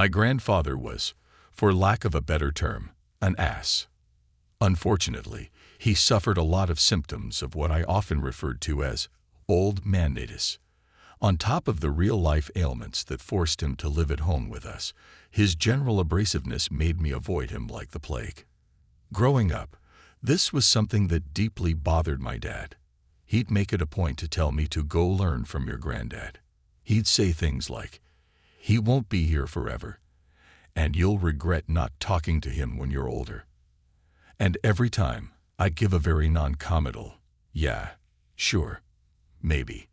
My grandfather was, for lack of a better term, an ass. Unfortunately, he suffered a lot of symptoms of what I often referred to as old man-itis. On top of the real-life ailments that forced him to live at home with us, his general abrasiveness made me avoid him like the plague. Growing up, this was something that deeply bothered my dad. He'd make it a point to tell me to go learn from your granddad. He'd say things like, "He won't be here forever, and you'll regret not talking to him when you're older." And every time, I'd give a very non-committal, "Yeah, sure, maybe."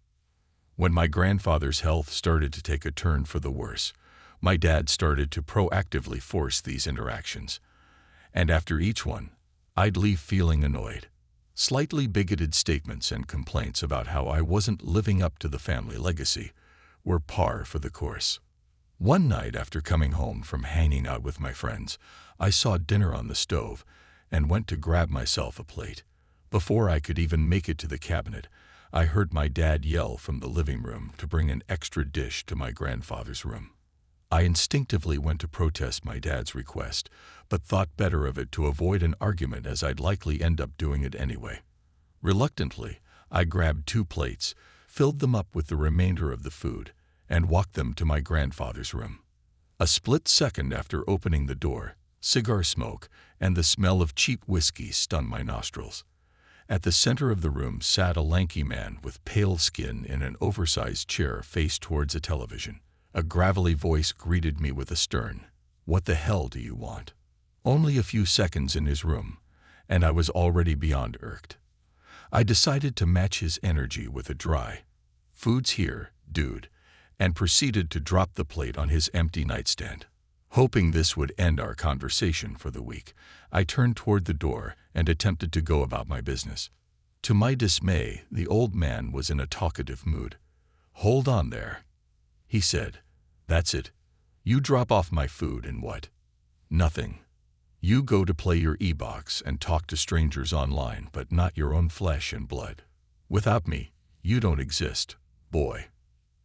When my grandfather's health started to take a turn for the worse, my dad started to proactively force these interactions. And after each one, I'd leave feeling annoyed. Slightly bigoted statements and complaints about how I wasn't living up to the family legacy were par for the course. One night after coming home from hanging out with my friends, I saw dinner on the stove and went to grab myself a plate. Before I could even make it to the cabinet, I heard my dad yell from the living room to bring an extra dish to my grandfather's room. I instinctively went to protest my dad's request, but thought better of it to avoid an argument as I'd likely end up doing it anyway. Reluctantly, I grabbed 2 plates, filled them up with the remainder of the food, and walked them to my grandfather's room. A split second after opening the door, cigar smoke and the smell of cheap whiskey stung my nostrils. At the center of the room sat a lanky man with pale skin in an oversized chair faced towards a television. A gravelly voice greeted me with a stern, "What the hell do you want?" Only a few seconds in his room, and I was already beyond irked. I decided to match his energy with a dry, "Food's here, dude," and proceeded to drop the plate on his empty nightstand. Hoping this would end our conversation for the week, I turned toward the door and attempted to go about my business. To my dismay, the old man was in a talkative mood. "Hold on there," he said. "That's it. You drop off my food and what?" "Nothing. You go to play your e-box and talk to strangers online, but not your own flesh and blood. Without me, you don't exist, boy.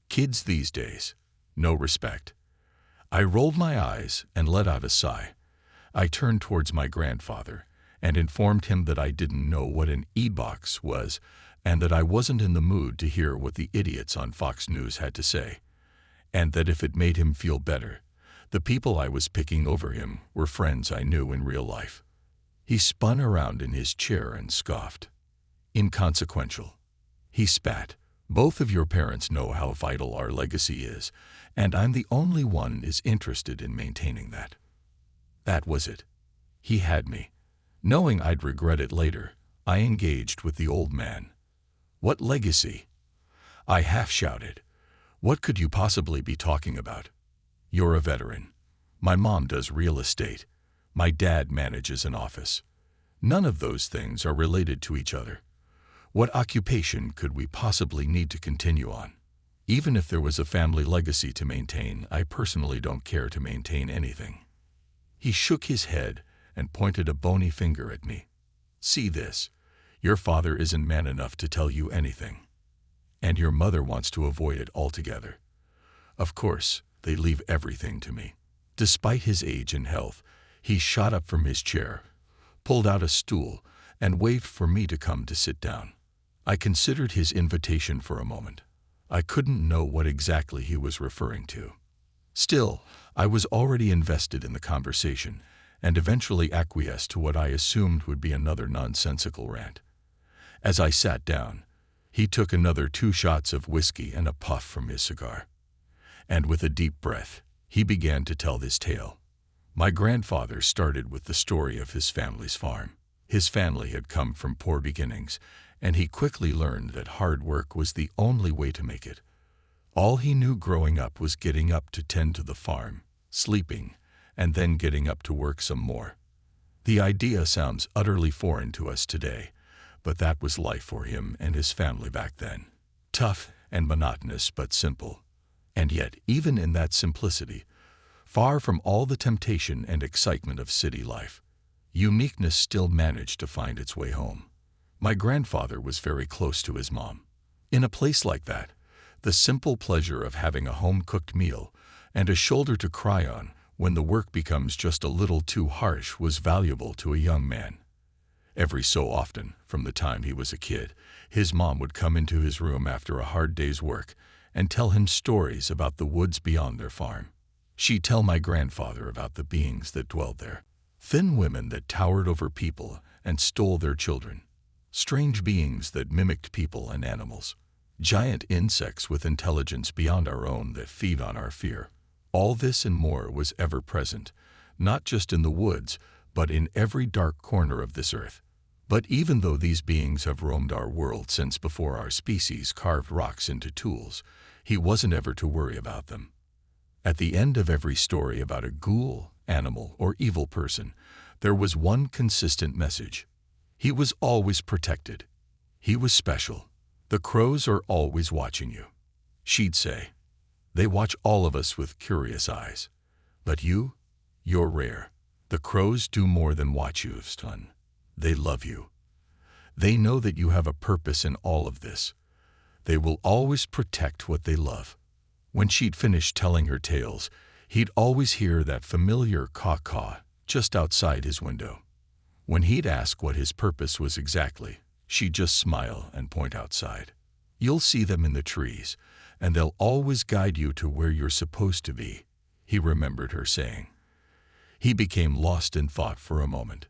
Kids these days, no respect." I rolled my eyes and let out a sigh. I turned towards my grandfather and informed him that I didn't know what an e-box was and that I wasn't in the mood to hear what the idiots on Fox News had to say, and that if it made him feel better, the people I was picking over him were friends I knew in real life. He spun around in his chair and scoffed. "Inconsequential," he spat. "Both of your parents know how vital our legacy is, and I'm the only one is interested in maintaining that." That was it. He had me. Knowing I'd regret it later, I engaged with the old man. "What legacy?" I half-shouted. "What could you possibly be talking about? You're a veteran. My mom does real estate. My dad manages an office. None of those things are related to each other. What occupation could we possibly need to continue on? Even if there was a family legacy to maintain, I personally don't care to maintain anything." He shook his head and pointed a bony finger at me. "See this? Your father isn't man enough to tell you anything. And your mother wants to avoid it altogether. Of course, they leave everything to me." Despite his age and health, he shot up from his chair, pulled out a stool, and waved for me to come to sit down. I considered his invitation for a moment. I couldn't know what exactly he was referring to. Still, I was already invested in the conversation and eventually acquiesced to what I assumed would be another nonsensical rant. As I sat down, he took another 2 shots of whiskey and a puff from his cigar. And with a deep breath, he began to tell this tale. My grandfather started with the story of his family's farm. His family had come from poor beginnings, and he quickly learned that hard work was the only way to make it. All he knew growing up was getting up to tend to the farm, sleeping, and then getting up to work some more. The idea sounds utterly foreign to us today, but that was life for him and his family back then. Tough and monotonous but simple. And yet, even in that simplicity, far from all the temptation and excitement of city life, uniqueness still managed to find its way home. My grandfather was very close to his mom. In a place like that, the simple pleasure of having a home-cooked meal and a shoulder to cry on when the work becomes just a little too harsh, was valuable to a young man. Every so often, from the time he was a kid, his mom would come into his room after a hard day's work and tell him stories about the woods beyond their farm. She'd tell my grandfather about the beings that dwelled there, thin women that towered over people and stole their children, strange beings that mimicked people and animals, giant insects with intelligence beyond our own that feed on our fear. All this and more was ever present, not just in the woods, but in every dark corner of this earth. But even though these beings have roamed our world since before our species carved rocks into tools, he wasn't ever to worry about them. At the end of every story about a ghoul, animal, or evil person, there was one consistent message. He was always protected. He was special. The crows are always watching you. She'd say, they watch all of us with curious eyes. But you're rare. The crows do more than watch you, son. They love you. They know that you have a purpose in all of this. They will always protect what they love. When she'd finished telling her tales, he'd always hear that familiar caw-caw just outside his window. When he'd ask what his purpose was exactly, she'd just smile and point outside. You'll see them in the trees, and they'll always guide you to where you're supposed to be, he remembered her saying. He became lost in thought for a moment.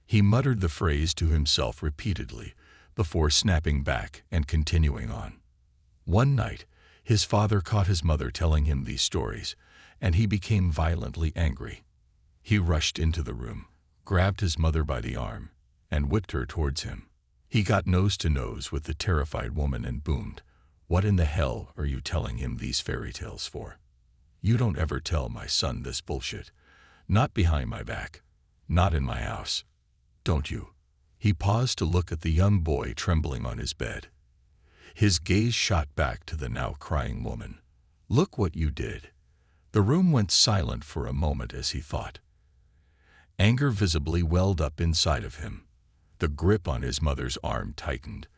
He muttered the phrase to himself repeatedly before snapping back and continuing on. One night, his father caught his mother telling him these stories, and he became violently angry. He rushed into the room, grabbed his mother by the arm, and whipped her towards him. He got nose to nose with the terrified woman and boomed, "What in the hell are you telling him these fairy tales for? You don't ever tell my son this bullshit. Not behind my back. Not in my house. Don't you?" He paused to look at the young boy trembling on his bed. His gaze shot back to the now crying woman. "Look what you did." The room went silent for a moment as he thought. Anger visibly welled up inside of him. The grip on his mother's arm tightened.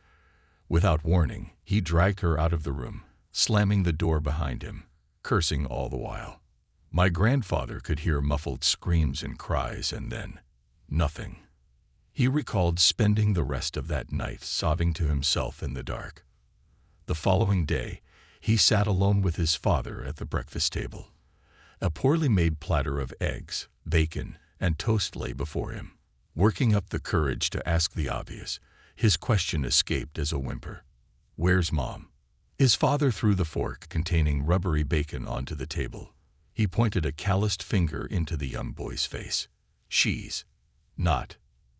Without warning, he dragged her out of the room, slamming the door behind him, cursing all the while. My grandfather could hear muffled screams and cries, and then nothing. He recalled spending the rest of that night sobbing to himself in the dark. The following day, he sat alone with his father at the breakfast table. A poorly made platter of eggs, bacon, and toast lay before him. Working up the courage to ask the obvious, his question escaped as a whimper. "Where's Mom?" His father threw the fork containing rubbery bacon onto the table. He pointed a calloused finger into the young boy's face. "She's not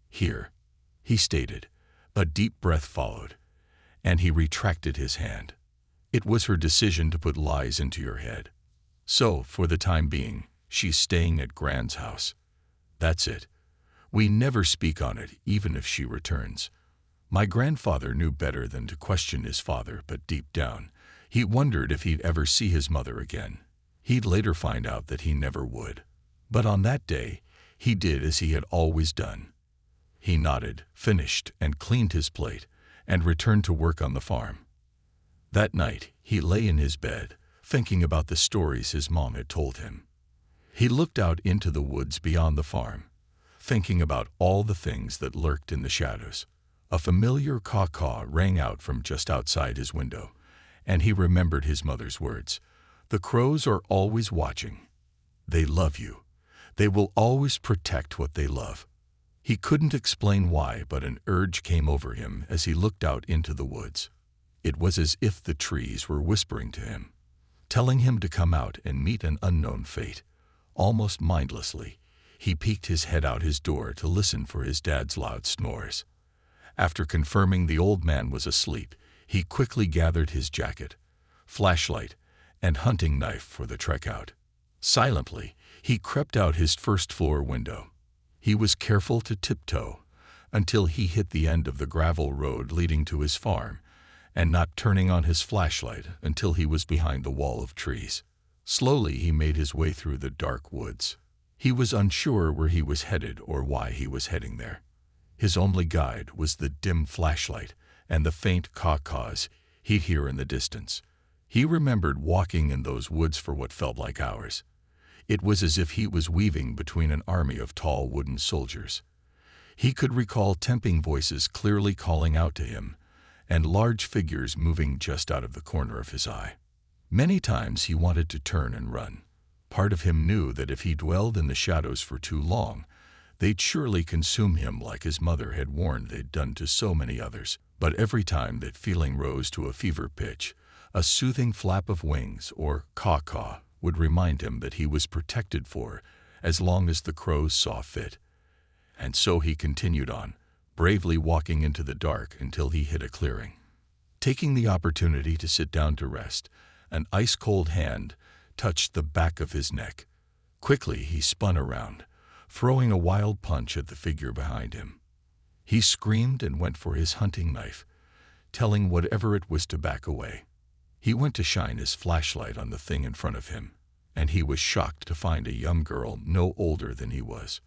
here," he stated. A deep breath followed, and he retracted his hand. "It was her decision to put lies into your head. So, for the time being, she's staying at Gran's house. That's it. We never speak on it, even if she returns." My grandfather knew better than to question his father, but deep down, he wondered if he'd ever see his mother again. He'd later find out that he never would. But on that day, he did as he had always done. He nodded, finished, and cleaned his plate, and returned to work on the farm. That night, he lay in his bed, thinking about the stories his mom had told him. He looked out into the woods beyond the farm, thinking about all the things that lurked in the shadows. A familiar caw-caw rang out from just outside his window, and he remembered his mother's words. "The crows are always watching. They love you. They will always protect what they love." He couldn't explain why, but an urge came over him as he looked out into the woods. It was as if the trees were whispering to him, telling him to come out and meet an unknown fate. Almost mindlessly, he peeked his head out his door to listen for his dad's loud snores. After confirming the old man was asleep, he quickly gathered his jacket, flashlight, and hunting knife for the trek out. Silently, he crept out his first-floor window. He was careful to tiptoe until he hit the end of the gravel road leading to his farm, and not turning on his flashlight until he was behind the wall of trees. Slowly, he made his way through the dark woods. He was unsure where he was headed or why he was heading there. His only guide was the dim flashlight and the faint caw-caws he'd hear in the distance. He remembered walking in those woods for what felt like hours. It was as if he was weaving between an army of tall wooden soldiers. He could recall tempting voices clearly calling out to him, and large figures moving just out of the corner of his eye. Many times he wanted to turn and run. Part of him knew that if he dwelled in the shadows for too long, they'd surely consume him like his mother had warned they'd done to so many others. But every time that feeling rose to a fever pitch, a soothing flap of wings, or caw-caw, would remind him that he was protected for as long as the crows saw fit. And so he continued on, bravely walking into the dark until he hit a clearing. Taking the opportunity to sit down to rest, an ice-cold hand touched the back of his neck. Quickly he spun around, throwing a wild punch at the figure behind him. He screamed and went for his hunting knife, telling whatever it was to back away. He went to shine his flashlight on the thing in front of him, and he was shocked to find a young girl no older than he was.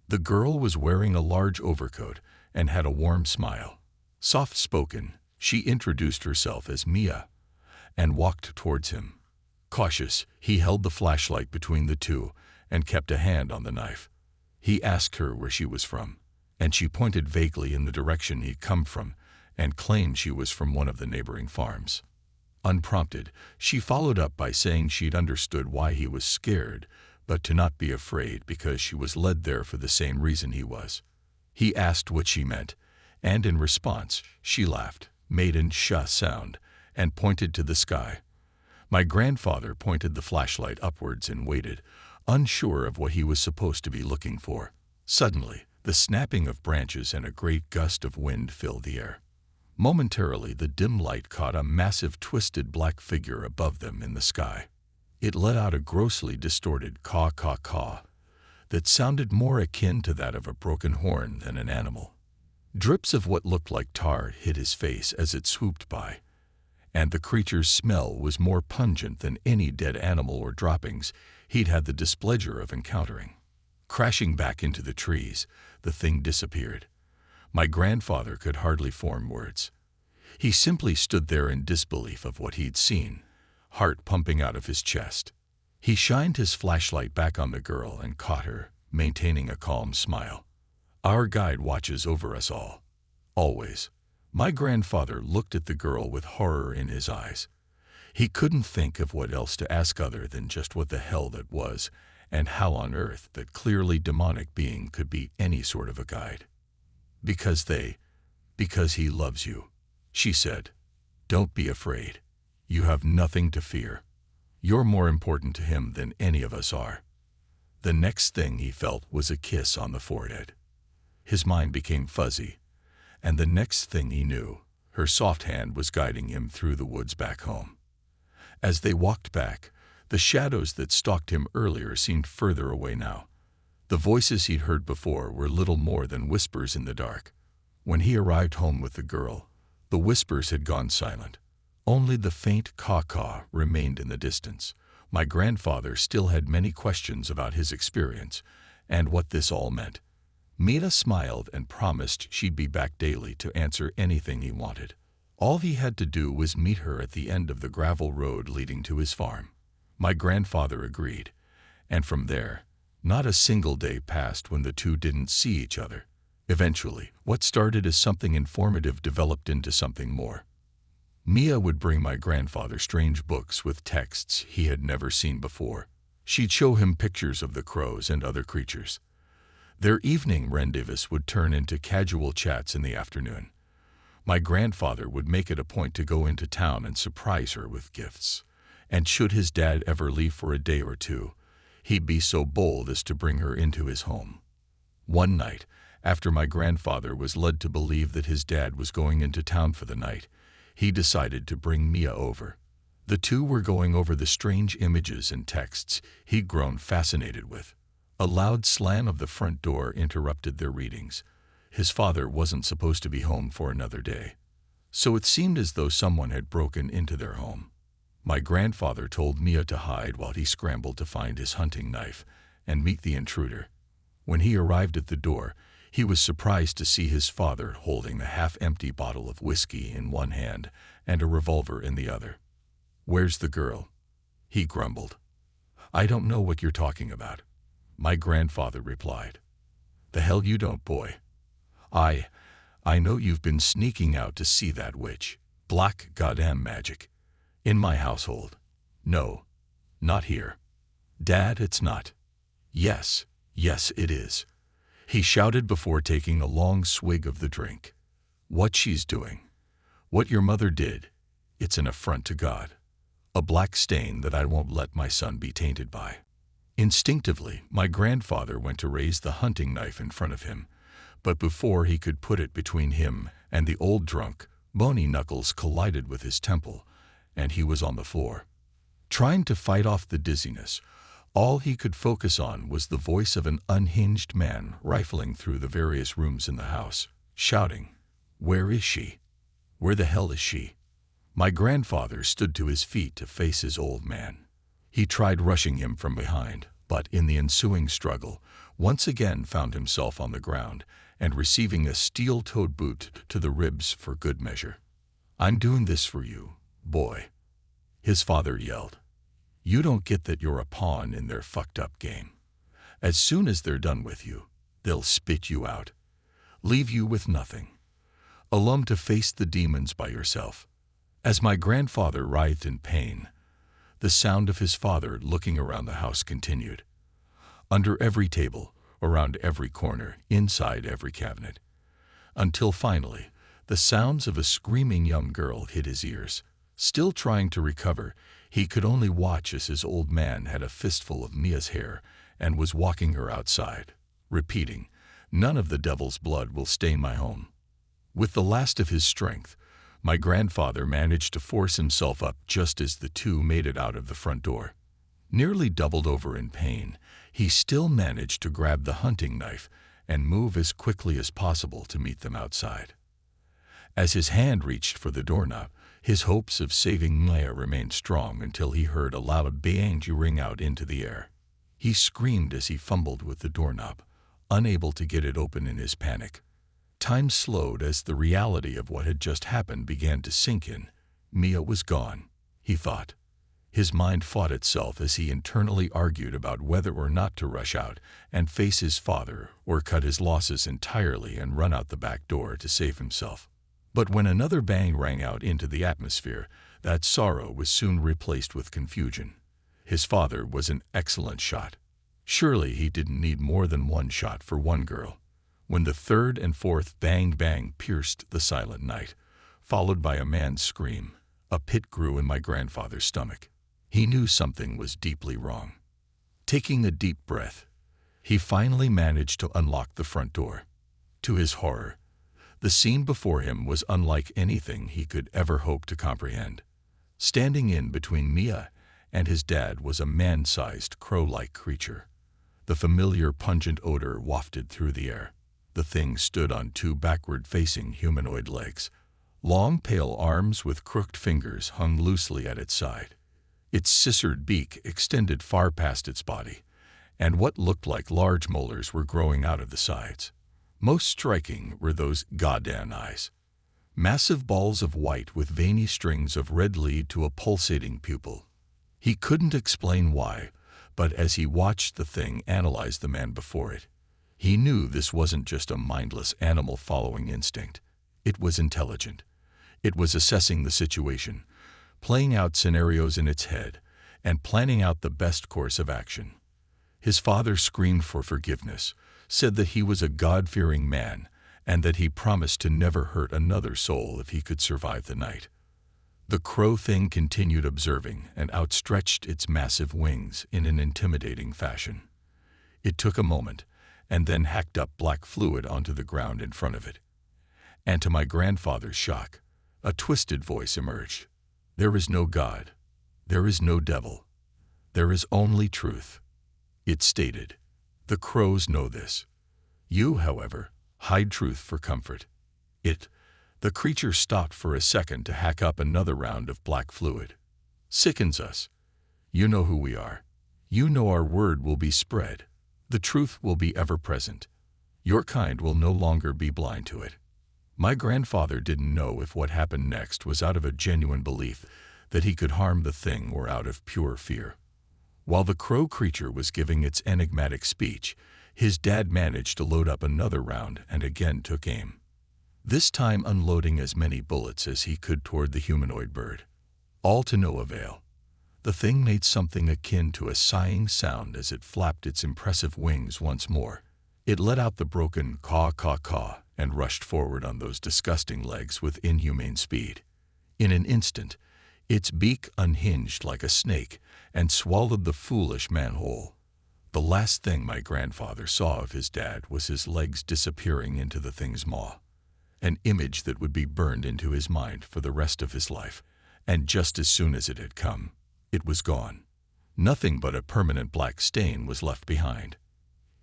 The girl was wearing a large overcoat and had a warm smile. Soft-spoken, she introduced herself as Mia and walked towards him. Cautious, he held the flashlight between the two and kept a hand on the knife. He asked her where she was from, and she pointed vaguely in the direction he'd come from and claimed she was from one of the neighboring farms. Unprompted, she followed up by saying she'd understood why he was scared, but to not be afraid because she was led there for the same reason he was. He asked what she meant, and in response, she laughed, made an "sha" sound, and pointed to the sky. My grandfather pointed the flashlight upwards and waited, unsure of what he was supposed to be looking for. Suddenly, the snapping of branches and a great gust of wind filled the air. Momentarily, the dim light caught a massive twisted black figure above them in the sky. It let out a grossly distorted caw-caw-caw that sounded more akin to that of a broken horn than an animal. Drips of what looked like tar hit his face as it swooped by, and the creature's smell was more pungent than any dead animal or droppings he'd had the displeasure of encountering. Crashing back into the trees, the thing disappeared. My grandfather could hardly form words. He simply stood there in disbelief of what he'd seen, heart pumping out of his chest. He shined his flashlight back on the girl and caught her, maintaining a calm smile. Our guide watches over us all. Always. My grandfather looked at the girl with horror in his eyes. He couldn't think of what else to ask other than just what the hell that was, and how on earth that clearly demonic being could be any sort of a guide. Because he loves you, she said. Don't be afraid. You have nothing to fear. You're more important to him than any of us are. The next thing he felt was a kiss on the forehead. His mind became fuzzy, and the next thing he knew, her soft hand was guiding him through the woods back home. As they walked back, the shadows that stalked him earlier seemed further away now. The voices he'd heard before were little more than whispers in the dark. When he arrived home with the girl, the whispers had gone silent. Only the faint caw-caw remained in the distance. My grandfather still had many questions about his experience and what this all meant. Mia smiled and promised she'd be back daily to answer anything he wanted. All he had to do was meet her at the end of the gravel road leading to his farm. My grandfather agreed, and from there, not a single day passed when the two didn't see each other. Eventually, what started as something informative developed into something more. Mia would bring my grandfather strange books with texts he had never seen before. She'd show him pictures of the crows and other creatures. Their evening rendezvous would turn into casual chats in the afternoon. My grandfather would make it a point to go into town and surprise her with gifts. And should his dad ever leave for a day or two, he'd be so bold as to bring her into his home. One night, after my grandfather was led to believe that his dad was going into town for the night, he decided to bring Mia over. The two were going over the strange images and texts he'd grown fascinated with. A loud slam of the front door interrupted their readings. His father wasn't supposed to be home for another day, so it seemed as though someone had broken into their home. My grandfather told Mia to hide while he scrambled to find his hunting knife and meet the intruder. When he arrived at the door, he was surprised to see his father holding the half-empty bottle of whiskey in one hand and a revolver in the other. "Where's the girl?" he grumbled. "I don't know what you're talking about," my grandfather replied. "The hell you don't, boy. I know you've been sneaking out to see that witch. Black goddamn magic. In my household. No, not here. Dad, it's not." "Yes, yes it is," he shouted before taking a long swig of the drink. "What she's doing, what your mother did, it's an affront to God. A black stain that I won't let my son be tainted by." Instinctively, my grandfather went to raise the hunting knife in front of him, but before he could put it between him and the old drunk, bony knuckles collided with his temple, and he was on the floor. Trying to fight off the dizziness, all he could focus on was the voice of an unhinged man rifling through the various rooms in the house, shouting, "Where is she? Where the hell is she?" My grandfather stood to his feet to face his old man. He tried rushing him from behind, but in the ensuing struggle, once again found himself on the ground and receiving a steel-toed boot to the ribs for good measure. "I'm doing this for you, boy," his father yelled. "You don't get that you're a pawn in their fucked-up game. As soon as they're done with you, they'll spit you out, leave you with nothing, alone to face the demons by yourself." As my grandfather writhed in pain, the sound of his father looking around the house continued. Under every table, around every corner, inside every cabinet, until finally, the sounds of a screaming young girl hit his ears. Still trying to recover, he could only watch as his old man had a fistful of Mia's hair and was walking her outside, repeating, "None of the devil's blood will stain my home." With the last of his strength, my grandfather managed to force himself up just as the two made it out of the front door. Nearly doubled over in pain, he still managed to grab the hunting knife and move as quickly as possible to meet them outside. As his hand reached for the doorknob, his hopes of saving Maya remained strong until he heard a loud bang ring out into the air. He screamed as he fumbled with the doorknob, unable to get it open in his panic. Time slowed as the reality of what had just happened began to sink in. Mia was gone, he thought. His mind fought itself as he internally argued about whether or not to rush out and face his father or cut his losses entirely and run out the back door to save himself. But when another bang rang out into the atmosphere, that sorrow was soon replaced with confusion. His father was an excellent shot. Surely he didn't need more than one shot for one girl. When the third and fourth bang pierced the silent night, followed by a man's scream, a pit grew in my grandfather's stomach. He knew something was deeply wrong. Taking a deep breath, he finally managed to unlock the front door. To his horror, the scene before him was unlike anything he could ever hope to comprehend. Standing in between Mia and his dad was a man-sized, crow-like creature. The familiar pungent odor wafted through the air. The thing stood on two backward-facing humanoid legs. Long, pale arms with crooked fingers hung loosely at its side. Its scissored beak extended far past its body, and what looked like large molars were growing out of the sides. Most striking were those goddamn eyes. Massive balls of white with veiny strings of red lead to a pulsating pupil. He couldn't explain why, but as he watched the thing analyze the man before it, he knew this wasn't just a mindless animal following instinct. It was intelligent. It was assessing the situation, playing out scenarios in its head, and planning out the best course of action. His father screamed for forgiveness, said that he was a God-fearing man, and that he promised to never hurt another soul if he could survive the night. The crow thing continued observing and outstretched its massive wings in an intimidating fashion. It took a moment, and then hacked up black fluid onto the ground in front of it. And to my grandfather's shock, a twisted voice emerged. "There is no God. There is no devil. There is only truth," it stated. "The crows know this. You, however, hide truth for comfort." The creature stopped for a second to hack up another round of black fluid. "Sickens us. You know who we are. You know our word will be spread. The truth will be ever present. Your kind will no longer be blind to it." My grandfather didn't know if what happened next was out of a genuine belief that he could harm the thing or out of pure fear. While the crow creature was giving its enigmatic speech, his dad managed to load up another round and again took aim, this time unloading as many bullets as he could toward the humanoid bird. All to no avail. The thing made something akin to a sighing sound as it flapped its impressive wings once more. It let out the broken caw caw caw and rushed forward on those disgusting legs with inhumane speed. In an instant, its beak unhinged like a snake and swallowed the foolish man whole. The last thing my grandfather saw of his dad was his legs disappearing into the thing's maw, an image that would be burned into his mind for the rest of his life, and just as soon as it had come, it was gone. Nothing but a permanent black stain was left behind.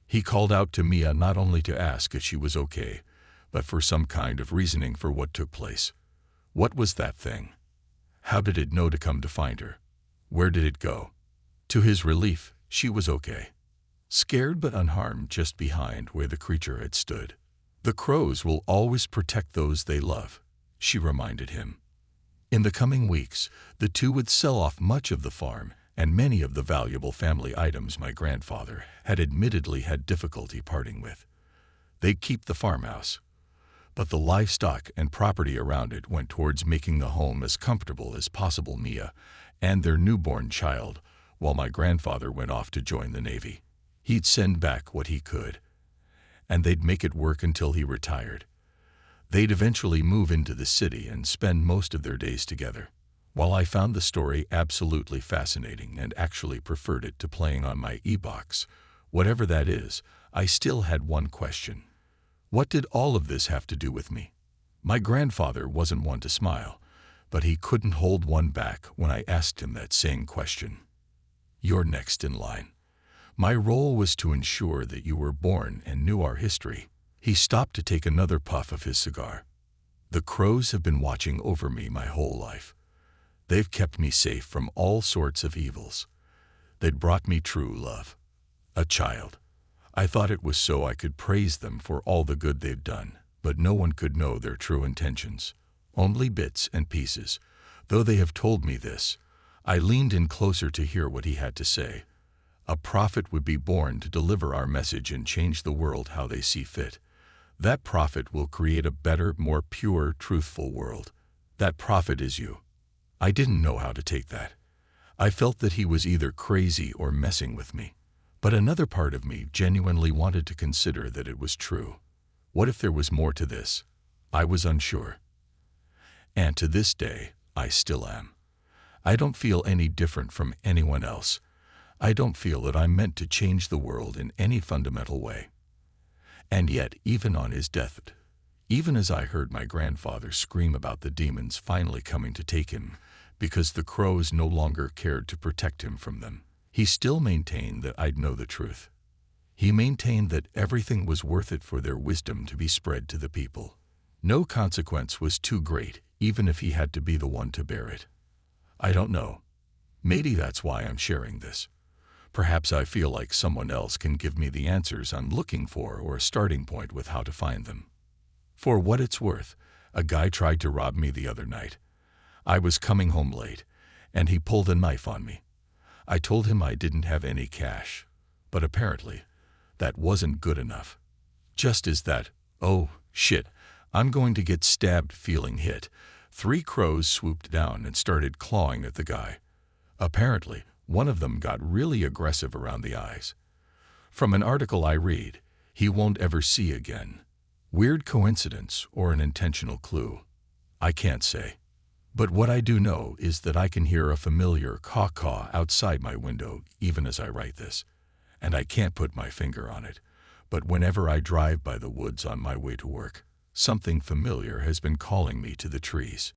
He called out to Mia not only to ask if she was okay, but for some kind of reasoning for what took place. What was that thing? How did it know to come to find her? Where did it go? To his relief, she was okay. Scared but unharmed just behind where the creature had stood. The crows will always protect those they love, she reminded him. In the coming weeks, the two would sell off much of the farm and many of the valuable family items my grandfather had admittedly had difficulty parting with. They'd keep the farmhouse, but the livestock and property around it went towards making the home as comfortable as possible Mia and their newborn child, while my grandfather went off to join the Navy. He'd send back what he could, and they'd make it work until he retired. They'd eventually move into the city and spend most of their days together. While I found the story absolutely fascinating and actually preferred it to playing on my e-box, whatever that is, I still had one question. What did all of this have to do with me? My grandfather wasn't one to smile, but he couldn't hold one back when I asked him that same question. You're next in line. My role was to ensure that you were born and knew our history. He stopped to take another puff of his cigar. The crows have been watching over me my whole life. They've kept me safe from all sorts of evils. They'd brought me true love. A child. I thought it was so I could praise them for all the good they've done, but no one could know their true intentions. Only bits and pieces. Though they have told me this, I leaned in closer to hear what he had to say. A prophet would be born to deliver our message and change the world how they see fit. That prophet will create a better, more pure, truthful world. That prophet is you. I didn't know how to take that. I felt that he was either crazy or messing with me. But another part of me genuinely wanted to consider that it was true. What if there was more to this? I was unsure. And to this day, I still am. I don't feel any different from anyone else. I don't feel that I'm meant to change the world in any fundamental way. And yet, even on his deathbed, even as I heard my grandfather scream about the demons finally coming to take him because the crows no longer cared to protect him from them, he still maintained that I'd know the truth. He maintained that everything was worth it for their wisdom to be spread to the people. No consequence was too great, even if he had to be the one to bear it. I don't know. Maybe that's why I'm sharing this. Perhaps I feel like someone else can give me the answers I'm looking for or a starting point with how to find them. For what it's worth, a guy tried to rob me the other night. I was coming home late, and he pulled a knife on me. I told him I didn't have any cash, but apparently, that wasn't good enough. Just as that, oh, shit, I'm going to get stabbed feeling hit, 3 crows swooped down and started clawing at the guy. Apparently, one of them got really aggressive around the eyes. From an article I read, he won't ever see again. Weird coincidence or an intentional clue? I can't say. But what I do know is that I can hear a familiar caw-caw outside my window even as I write this, and I can't put my finger on it. But whenever I drive by the woods on my way to work, something familiar has been calling me to the trees.